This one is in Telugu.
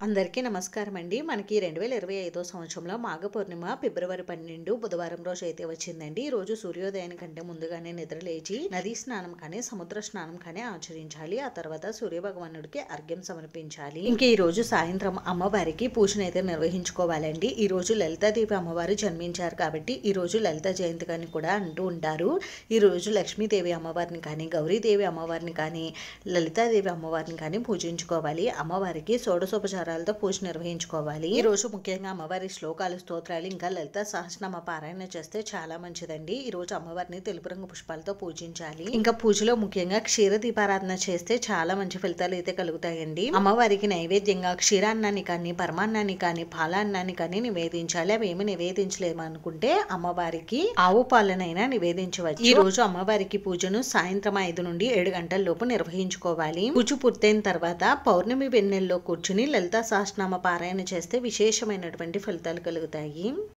అందరికీ నమస్కారం అండి. మనకి 2025 సంవత్సరంలో మాఘ పూర్ణిమ ఫిబ్రవరి 12 బుధవారం రోజు అయితే వచ్చిందండి. ఈ రోజు సూర్యోదయాని కంటే ముందుగానే నిద్రలేచి నదీ స్నానం కానీ సముద్ర స్నానం కానీ ఆచరించాలి. ఆ తర్వాత సూర్య భగవానుడికి అర్ఘ్యం సమర్పించాలి. ఇంకా ఈ రోజు సాయంత్రం అమ్మవారికి పూజనైతే నిర్వహించుకోవాలండి. ఈ రోజు లలితాదేవి అమ్మవారు జన్మించారు కాబట్టి ఈ రోజు లలిత జయంతి అని కూడా అంటూ ఉంటారు. ఈ రోజు లక్ష్మీదేవి అమ్మవారిని కానీ గౌరీదేవి అమ్మవారిని కానీ లలితాదేవి అమ్మవారిని కానీ పూజించుకోవాలి. అమ్మవారికి షోడశోపచారాలతో పూజ నిర్వహించుకోవాలి. ఈ రోజు ముఖ్యంగా అమ్మవారి శ్లోకాలు స్తోత్రాలు ఇంకా లలిత సహస్రనామ పారాయణ చేస్తే చాలా మంచిదండి. ఈ రోజు అమ్మవారిని తెలుపు రంగు పుష్పాలతో పూజించాలి. ఇంకా పూజలో ముఖ్యంగా క్షీర దీపారాధన చేస్తే చాలా మంచి ఫలితాలు అయితే కలుగుతాయండి. అమ్మవారికి నైవేద్యంగా క్షీరాన్నాన్ని కానీ పరమాన్నాన్ని కానీ పాలాన్నాన్ని కానీ నివేదించాలి. అవి ఏమి నివేదించలేము అనుకుంటే అమ్మవారికి ఆవు పాలనైనా నివేదించవచ్చు. ఈ రోజు అమ్మవారికి పూజను సాయంత్రం 5 నుండి 7 గంటల లోపు నిర్వహించుకోవాలి. పూజ పూర్తయిన తర్వాత పౌర్ణమి వెన్నెల్లో కూర్చుని లలిత సహస్రనామ పారాయణ చేస్తే విశేషమైనటువంటి ఫలితాలు కలుగుతాయి.